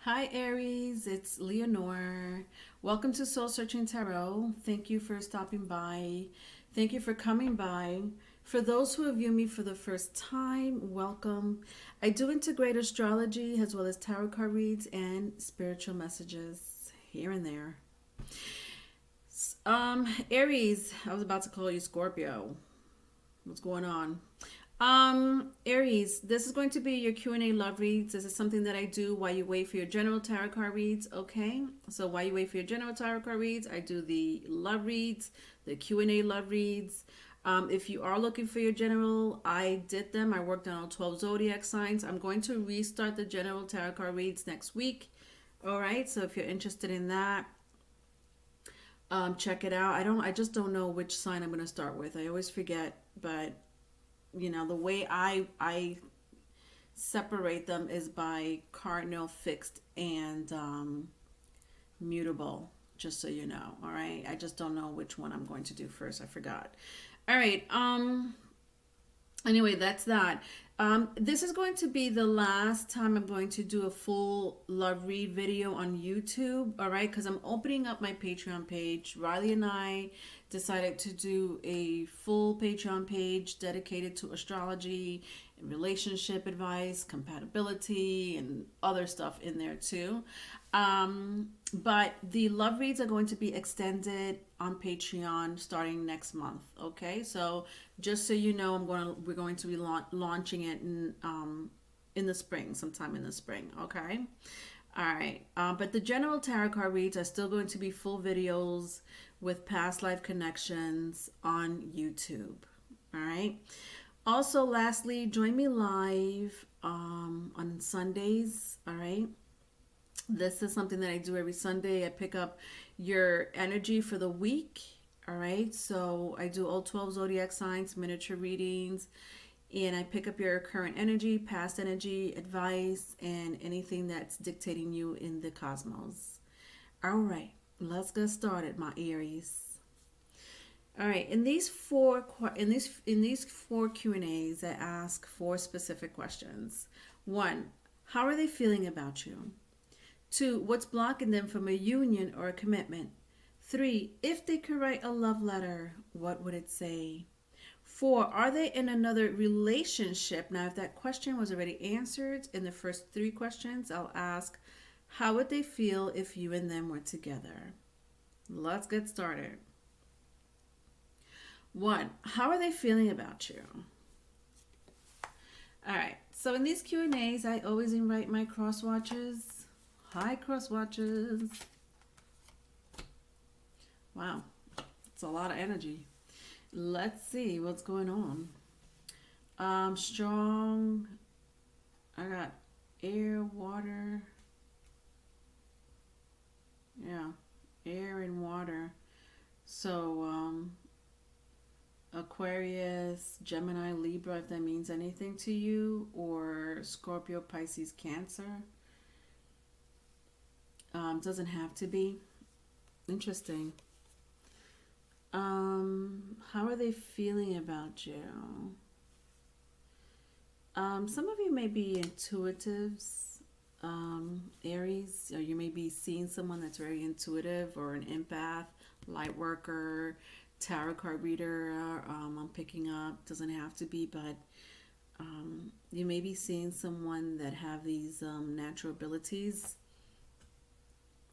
Hi Aries, it's Leonore. Welcome to Soul Searching Tarot. Thank you for stopping by. Thank you for coming by. For those who view me for the first time, welcome. I do integrate astrology as well as tarot card reads and spiritual messages here and there. Aries, I was about to call you Scorpio. What's going on? Aries, this is going to be your Q&A love reads. This is something that I do while you wait for your general tarot card reads, okay? So while you wait for your general tarot card reads, I do the love reads, the Q&A love reads. If you are looking for your general, I did them. I worked on all 12 zodiac signs. I'm going to restart the general tarot card reads next week. All right, so if you're interested in that, check it out. I just don't know which sign I'm going to start with. I always forget, but the way I separate them is by cardinal, fixed, and mutable, just so you know. All right, I just don't know which one I'm going to do first. I forgot. All right. Anyway, that's that. This is going to be the last time I'm going to do a full love read video on YouTube, all right? Because I'm opening up my Patreon page. Riley and I decided to do a full Patreon page dedicated to astrology and relationship advice, compatibility, and other stuff in there too. But the love reads are going to be extended on Patreon starting next month. Okay, so just so you know, we're going to be launching it in the spring, sometime in the spring. Okay, all right. But the general tarot card reads are still going to be full videos with past life connections on YouTube. All right. Also, lastly, join me live on Sundays. All right. This is something that I do every Sunday. I pick up your energy for the week. All right. So I do all 12 zodiac signs, miniature readings, and I pick up your current energy, past energy, advice, and anything that's dictating you in the cosmos. All right. Let's get started, my Aries. All right. In these four Q&As, I ask four specific questions. One, how are they feeling about you? Two, what's blocking them from a union or a commitment? Three, if they could write a love letter, what would it say? Four, are they in another relationship? Now, if that question was already answered in the first three questions, I'll ask, how would they feel if you and them were together? Let's get started. One, how are they feeling about you? All right, so in these Q&As, I always invite my cross watchers. Hi, cross watchers. Wow, it's a lot of energy. Let's see what's going on. Strong. I got air, water. Yeah, air and water. So, Aquarius, Gemini, Libra, if that means anything to you, or Scorpio, Pisces, Cancer. Doesn't have to be. Interesting. How are they feeling about you? Some of you may be intuitives, Aries, or you may be seeing someone that's very intuitive or an empath, light worker, tarot card reader. I'm picking up. Doesn't have to be, but you may be seeing someone that have these natural abilities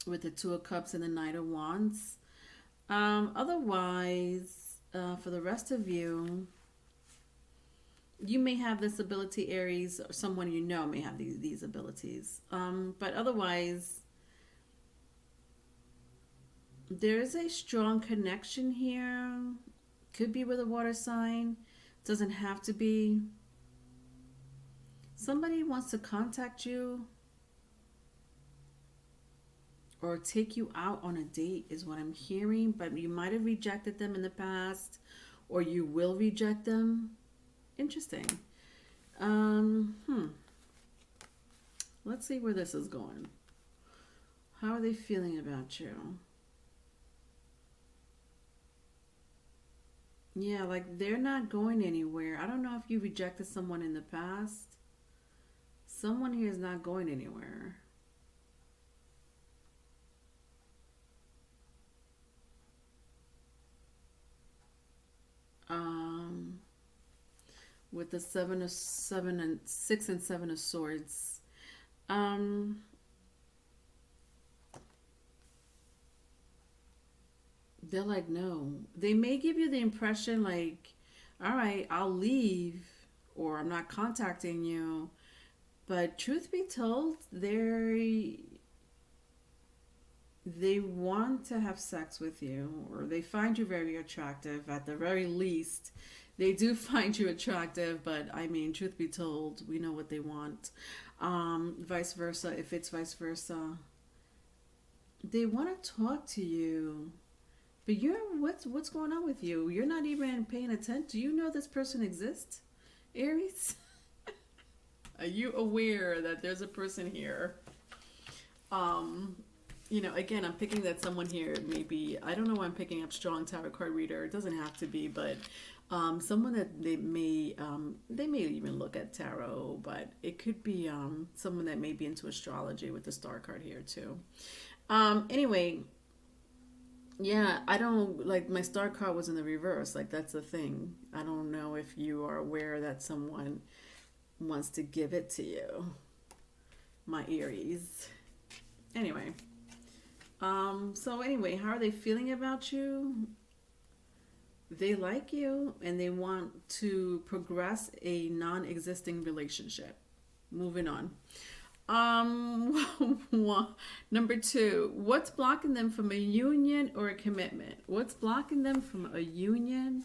with the Two of Cups and the Knight of Wands. Otherwise, for the rest of you, you may have this ability, Aries, or someone you know may have these abilities. But otherwise, there's a strong connection here. Could be with a water sign. Doesn't have to be. Somebody wants to contact you or take you out on a date is what I'm hearing, but you might have rejected them in the past or you will reject them. Interesting. Let's see where this is going. How are they feeling about you? Yeah, like they're not going anywhere. I don't know if you rejected someone in the past. Someone here is not going anywhere. Um, with the seven and six and seven of swords. Um, they're like, no. They may give you the impression like, all right, I'll leave, or I'm not contacting you. But truth be told, they want to have sex with you, or they find you very attractive at the very least. They do find you attractive, but I mean, truth be told, we know what they want. Vice versa, if it's vice versa, they want to talk to you. But what's going on with you? You're not even paying attention. Do you know this person exists, Aries? Are you aware that there's a person here? Um, again, I'm picking that someone here, maybe, I don't know why I'm picking up strong tarot card reader. It doesn't have to be, but someone that they may even look at tarot, but it could be someone that may be into astrology with the star card here too. Anyway, yeah, I don't like my star card was in the reverse. Like that's the thing. I don't know if you are aware that someone wants to give it to you, my Aries. Anyway, so anyway, how are they feeling about you? They like you and they want to progress a non-existing relationship. Moving on. Number two, what's blocking them from a union or a commitment? What's blocking them from a union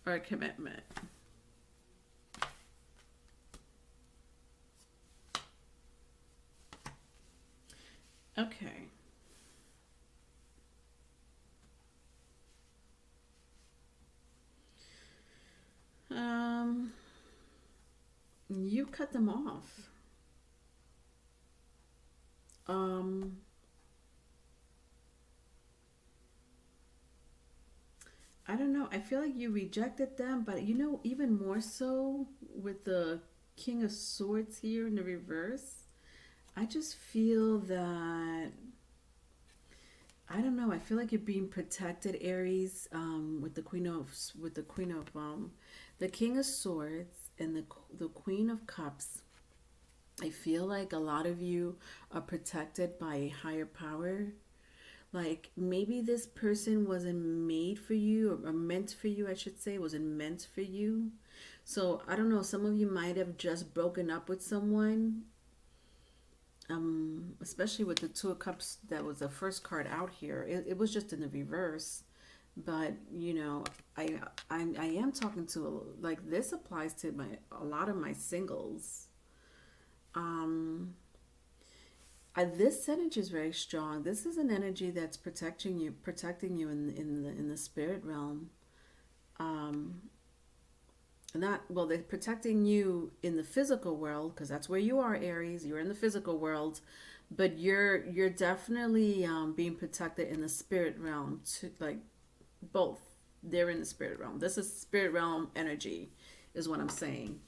or a commitment? Okay. Um, you cut them off. Um, I don't know. I feel like you rejected them, but even more so with the King of Swords here in the reverse. I just feel that I don't know. I feel like you're being protected, Aries, with the Queen of the King of Swords and the Queen of Cups. I feel like a lot of you are protected by a higher power. Like maybe this person wasn't made for you or meant for you, I should say, wasn't meant for you. So I don't know. Some of you might have just broken up with someone, especially with the Two of Cups. That was the first card out here. It was just in the reverse, but I I am talking to like this applies to a lot of my singles. Um, this energy is very strong. This is an energy that's protecting you in the spirit realm. Um, not well, they're protecting you in the physical world because that's where you are, Aries. You're in the physical world, but you're definitely being protected in the spirit realm. To like both, they're in the spirit realm. This is spirit realm energy, is what I'm saying.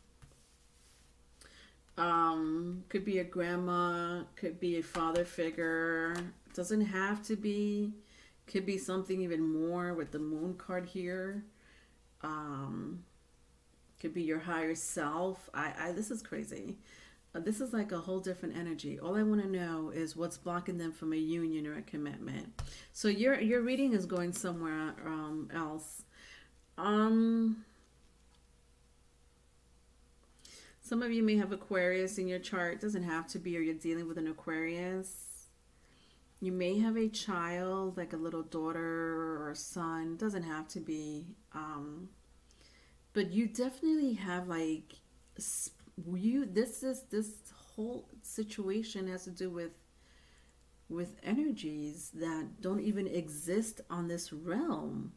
Could be a grandma, could be a father figure. Doesn't have to be. Could be something even more with the moon card here. Um, could be your higher self. This is crazy. This is like a whole different energy. All I want to know is what's blocking them from a union or a commitment. So your reading is going somewhere else. Um, some of you may have Aquarius in your chart. It doesn't have to be, or you're dealing with an Aquarius. You may have a child, like a little daughter or a son. It doesn't have to be. But you definitely have like this whole situation has to do with energies that don't even exist on this realm.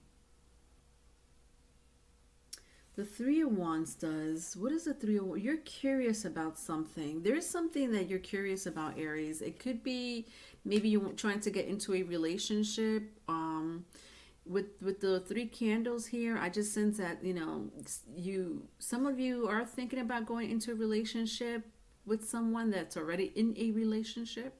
The Three of Wands does. What is the Three of Wands? You're curious about something. There is something that you're curious about, Aries. It could be maybe you're trying to get into a relationship. With the three candles here, I just sense that some of you are thinking about going into a relationship with someone that's already in a relationship.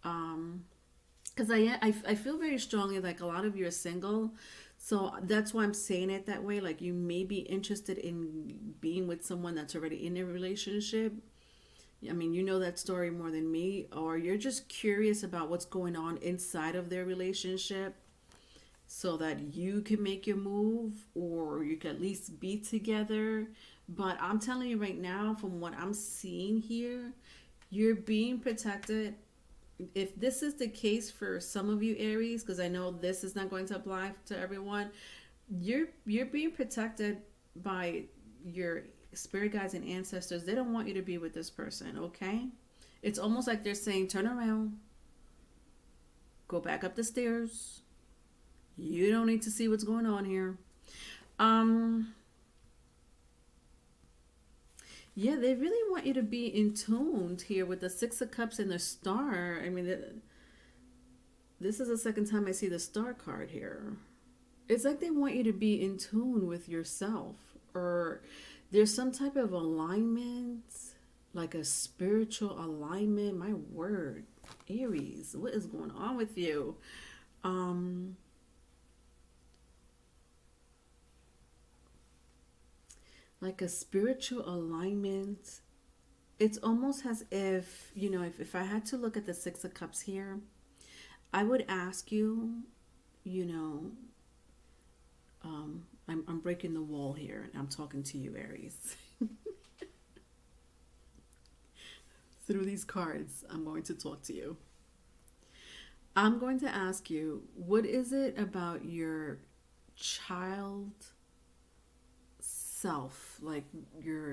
Because I feel very strongly like a lot of you are single. So that's why I'm saying it that way. Like, you may be interested in being with someone that's already in a relationship. I mean, you know that story more than me, or you're just curious about what's going on inside of their relationship so that you can make your move or you can at least be together. But I'm telling you right now, from what I'm seeing here, you're being protected. If this is the case for some of you Aries, because I know this is not going to apply to everyone, you're being protected by your spirit guides and ancestors. They don't want you to be with this person, okay? It's almost like they're saying, turn around, go back up the stairs. You don't need to see what's going on here. Um, yeah, they really want you to be in tuned here with the Six of Cups and the Star. I mean, this is the second time I see the Star card here. It's like they want you to be in tune with yourself, or there's some type of alignment, like a spiritual alignment. My word, Aries, what is going on with you? Um, like a spiritual alignment. It's almost as if, if I had to look at the Six of Cups here, I would ask you, you know, I'm breaking the wall here and I'm talking to you, Aries. Through these cards, I'm going to talk to you. I'm going to ask you, what is it about your child self, like your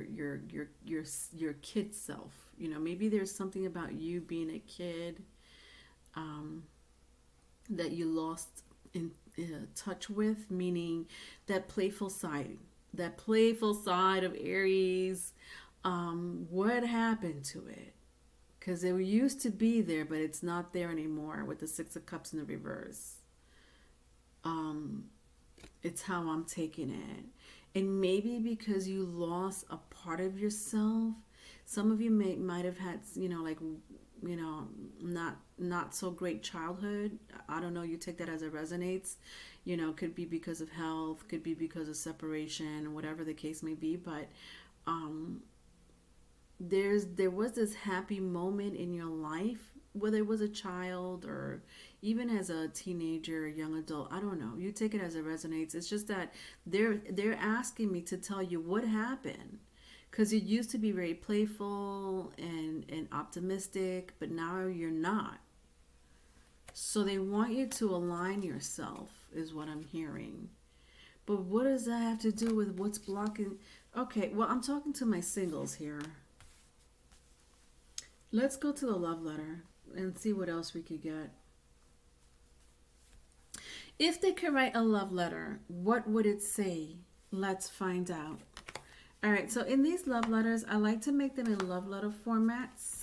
kid self? Maybe there's something about you being a kid um, that you lost in touch with, meaning that playful side of Aries. What happened to it? Because it used to be there, but it's not there anymore with the Six of Cups in the reverse. Um, it's how I'm taking it. And maybe because you lost a part of yourself, some of you might have had, like, not so great childhood. I don't know, you take that as it resonates. Could be because of health, could be because of separation, whatever the case may be. But um, there was this happy moment in your life, whether it was a child or even as a teenager, young adult. I don't know, you take it as it resonates. It's just that they're asking me to tell you what happened, because you used to be very playful and optimistic, but now you're not. So they want you to align yourself, is what I'm hearing. But what does that have to do with what's blocking? Okay, well, I'm talking to my singles here. Let's go to the love letter and see what else we could get. If they could write a love letter, what would it say? Let's find out. All right, so in these love letters, I like to make them in love letter formats.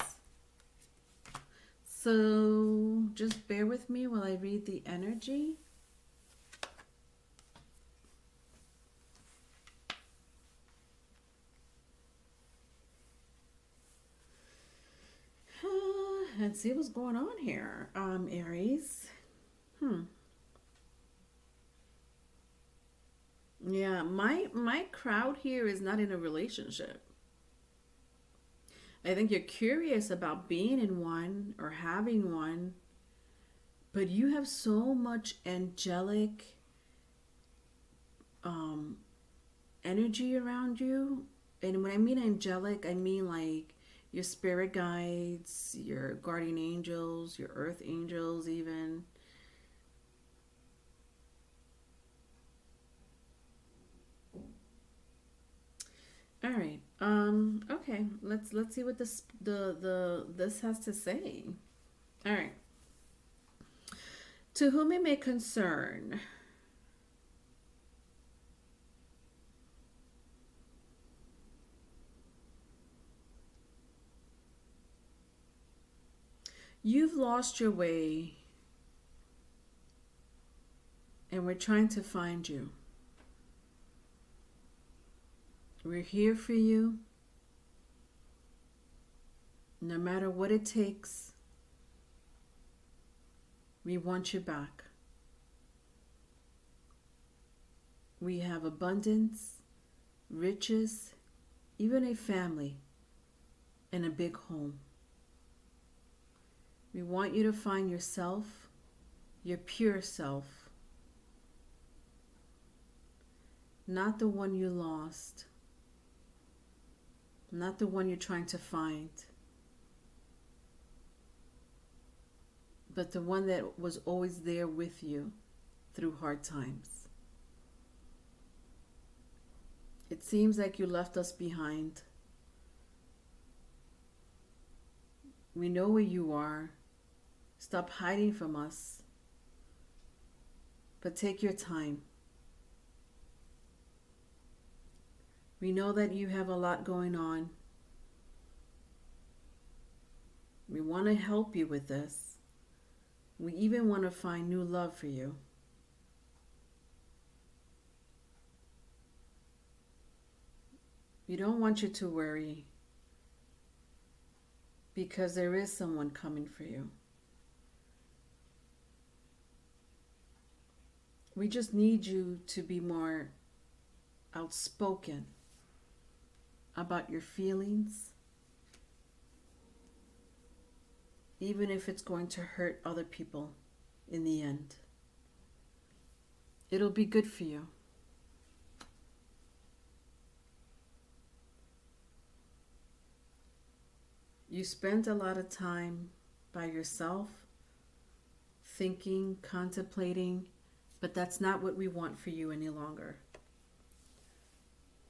So just bear with me while I read the energy. And see what's going on here, Aries. Yeah, my crowd here is not in a relationship. I think you're curious about being in one or having one, but you have so much angelic um, energy around you. And when I mean angelic, I mean like your spirit guides, your guardian angels, your earth angels, even. All right. Okay. Let's see what this has to say. All right. To whom it may concern, you've lost your way, and we're trying to find you. We're here for you, no matter what it takes. We want you back. We have abundance, riches, even a family, and a big home. We want you to find yourself, your pure self, not the one you lost, not the one you're trying to find, but the one that was always there with you through hard times. It seems like you left us behind. We know where you are. Stop hiding from us. But take your time. We know that you have a lot going on. We want to help you with this. We even want to find new love for you. We don't want you to worry, because there is someone coming for you. We just need you to be more outspoken about your feelings, even if it's going to hurt other people in the end. It'll be good for you. You spend a lot of time by yourself, thinking, contemplating, but that's not what we want for you any longer.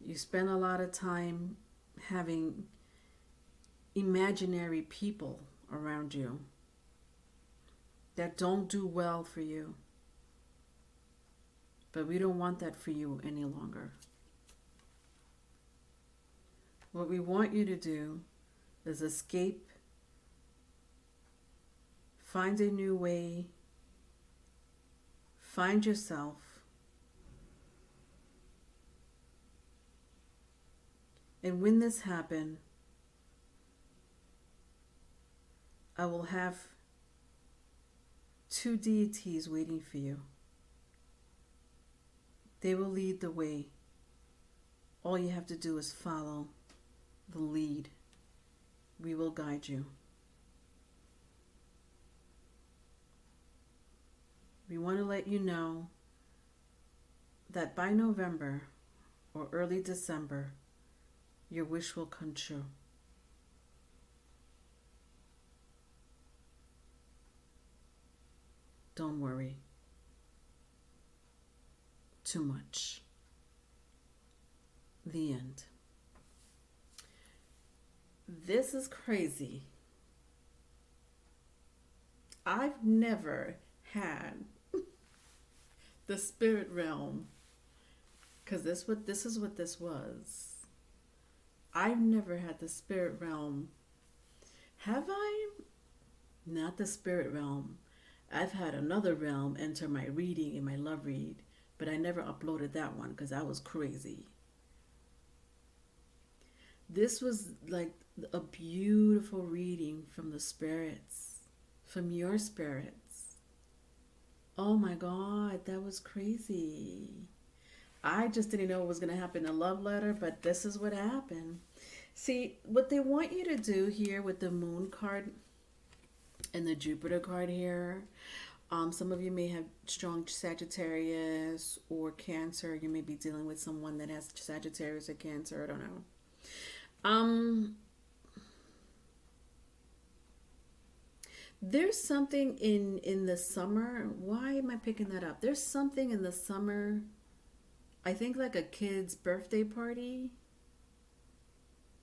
You spend a lot of time having imaginary people around you that don't do well for you. But we don't want that for you any longer. What we want you to do is escape, find a new way, find yourself, and when this happens, I will have 2 deities waiting for you. They will lead the way. All you have to do is follow the lead. We will guide you. We want to let you know that by November or early December, your wish will come true. Don't worry too much. The end. This is crazy. I've never had the spirit realm, because this is what this was. I've never had the spirit realm. Have I? Not the spirit realm. I've had another realm enter my reading in my love read, but I never uploaded that one because I was crazy. This was like a beautiful reading from the spirits, from your spirits. Oh my God, that was crazy. I just didn't know what was going to happen in a love letter, but this is what happened. See, what they want you to do here with the Moon card and the Jupiter card here, some of you may have strong Sagittarius or Cancer. You may be dealing with someone that has Sagittarius or Cancer. I don't know. There's something in the summer. Why am I picking that up? There's something in the summer, I think like a kid's birthday party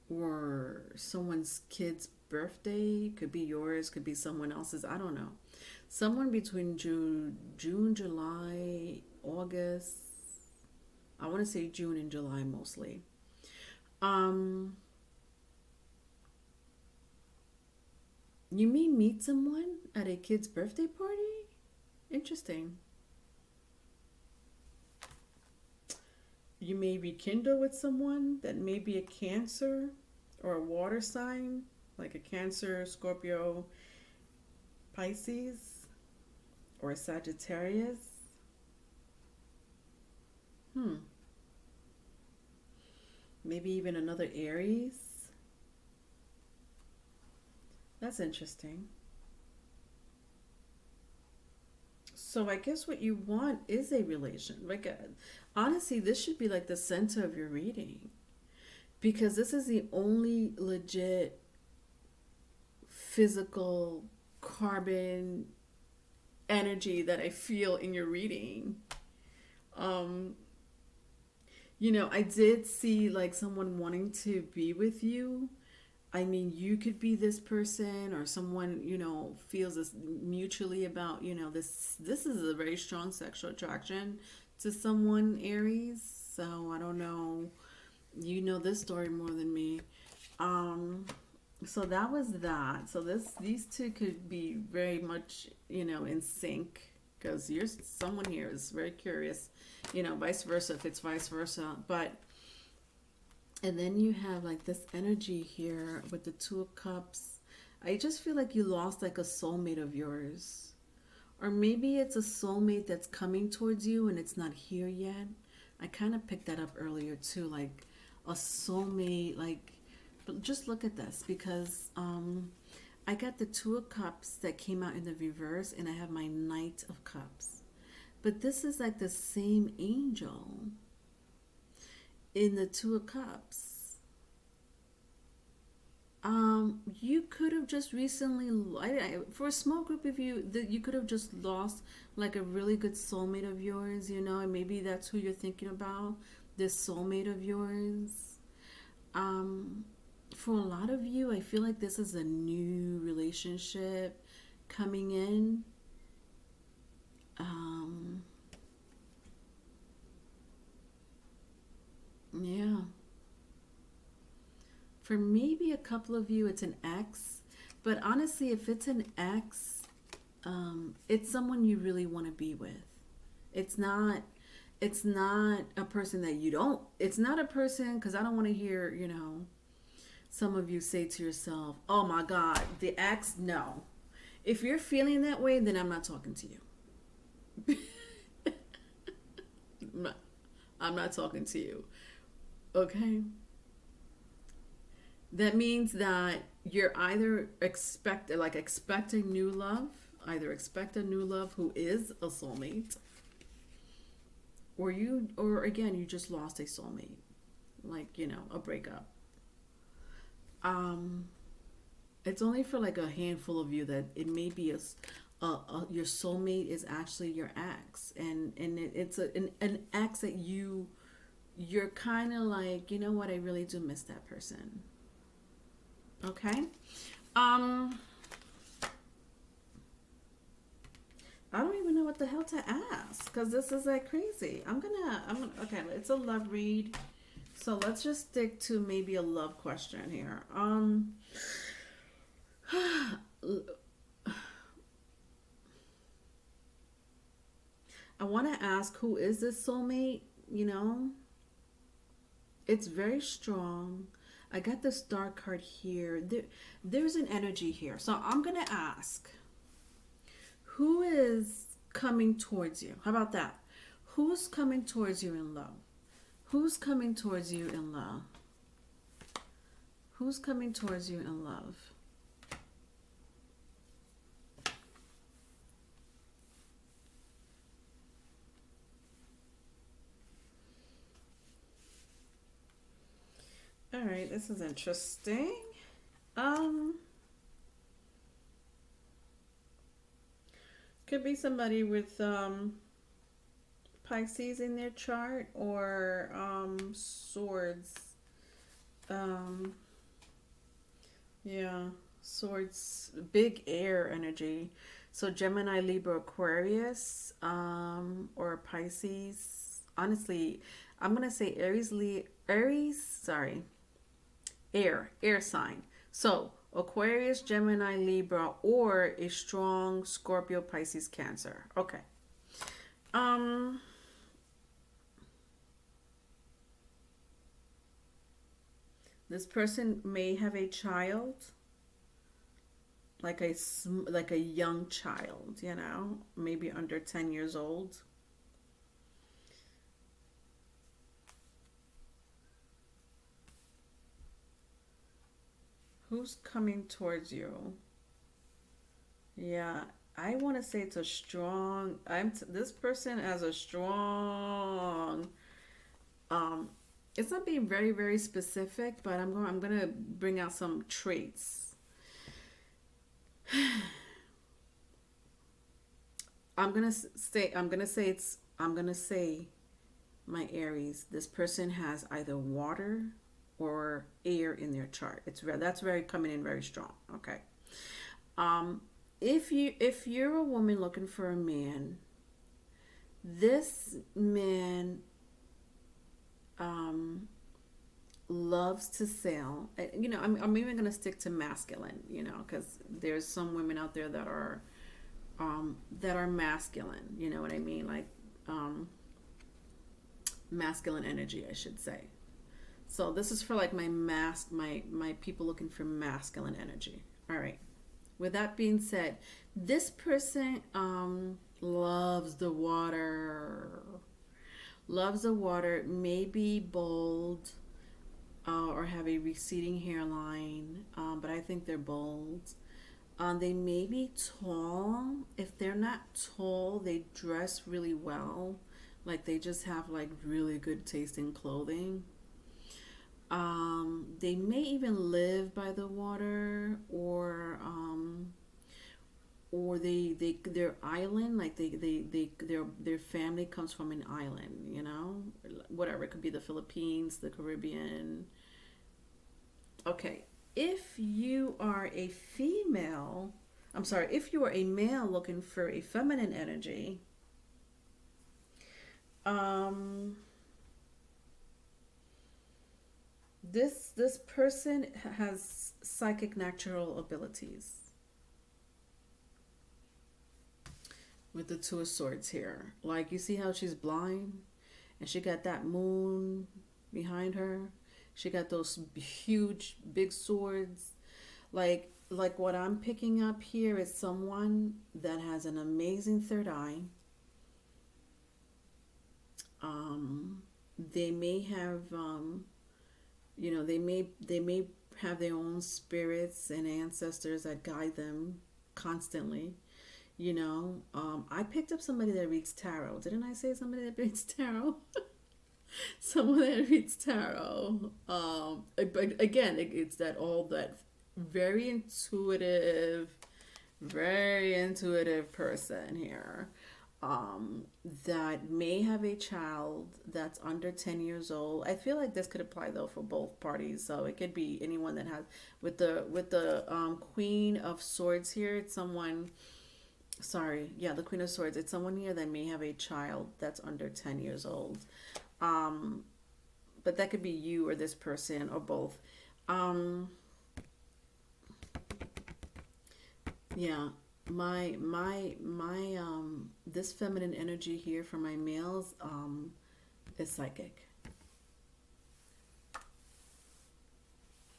or someone's kid's birthday. Could be yours, could be someone else's. I don't know. Someone between June, July, August. I want to say June and July mostly. You may meet someone at a kid's birthday party? Interesting. You may rekindle with someone that may be a Cancer or a water sign, like a Cancer, Scorpio, Pisces, or a Sagittarius. Hmm. Maybe even another Aries. That's interesting. So I guess what you want is a relation. Like, honestly, this should be like the center of your reading because this is the only legit physical carbon energy that I feel in your reading. Um, I did see like someone wanting to be with you. I mean, you could be this person or someone, feels this mutually about, this is a very strong sexual attraction to someone, Aries. So I don't know. You know this story more than me. Um, so that was that. So these two could be very much, in sync because you're someone here is very curious, vice versa if it's vice versa. But and then you have like this energy here with the Two of Cups. I just feel like you lost like a soulmate of yours. Or maybe it's a soulmate that's coming towards you and it's not here yet. I kind of picked that up earlier too. Like a soulmate, like, but just look at this because I got the Two of Cups that came out in the reverse and I have my Knight of Cups. But this is like the same angel in the Two of Cups. You could have just recently, for a small group of you, that you could have just lost like a really good soulmate of yours, and maybe that's who you're thinking about, this soulmate of yours. Um, for a lot of you, I feel like this is a new relationship coming in. Um, yeah. For maybe a couple of you, it's an ex. But honestly, if it's an ex, it's someone you really want to be with. It's not. It's not a person that you don't. It's not a person because I don't want to hear. Some of you say to yourself, "Oh my God, the ex." No, if you're feeling that way, then I'm not talking to you. I'm not talking to you. Okay. That means that you're either expecting new love, either expect a new love who is a soulmate, or again you just lost a soulmate, like a breakup. Um, it's only for like a handful of you that it may be your soulmate is actually your ex, and it's an ex that you're kind of like, you know what, I really do miss that person. Okay. Um, I don't even know what the hell to ask because this is like crazy. Okay, it's a love read. So let's just stick to maybe a love question here. I want to ask, who is this soulmate? You know, it's very strong. I got the star card here. There's an energy here. So I'm going to ask, who is coming towards you? How about that? Who's coming towards you in love? Who's coming towards you in love? Who's coming towards you in love? All right, this is interesting. Um, could be somebody with Pisces in their chart or swords. Um, yeah, swords, big air energy. So Gemini, Libra, Aquarius, or Pisces. Honestly, I'm gonna say Aries. Sorry, air sign. So Aquarius, Gemini, Libra, or a strong Scorpio, Pisces, Cancer. Okay. Um, this person may have a child, like a young child, maybe under 10 years old. Who's coming towards you? Yeah, I want to say it's a strong. This person has a strong. Um, it's not being very very specific, but I'm gonna bring out some traits. I'm gonna say my Aries. This person has either water or air in their chart. That's very coming in very strong. Okay. Um, if you're a woman looking for a man, this man um loves to sail. You know, I'm even gonna stick to masculine. You know, because there's some women out there that are masculine. You know what I mean? Like um, masculine energy, I should say. So this is for like my people looking for masculine energy. All right. With that being said, this person loves the water. Loves the water. May be bold or have a receding hairline, but I think they're bold. They may be tall. If they're not tall, they dress really well. Like they just have like really good taste in clothing. They may even live by the water, or their island, like their family comes from an island, you know, whatever. It could be the Philippines, the Caribbean. Okay, if you are a female, I'm sorry, if you are a male looking for a feminine energy, um, this person has psychic natural abilities with the Two of Swords here. Like you see how she's blind and she got that moon behind her. She got those huge big swords. Like what I'm picking up here is someone that has an amazing third eye. Um, they may have you know, they may have their own spirits and ancestors that guide them constantly. You know, I picked up somebody that reads tarot. Didn't I say somebody that reads tarot? Someone that reads tarot. But again, it's that all that very very intuitive person here. That may have a child that's under 10 years old. I feel like this could apply though for both parties. So it could be anyone that has with the Queen of Swords here. It's someone. Sorry, yeah, the Queen of Swords. It's someone here that may have a child that's under 10 years old. Um, but that could be you or this person or both. Um, yeah, my this feminine energy here for my males is psychic.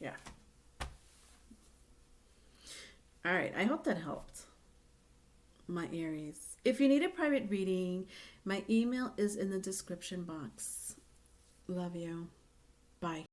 Yeah. All right. I hope that helped, my Aries. If you need a private reading, my email is in the description box. Love you. Bye.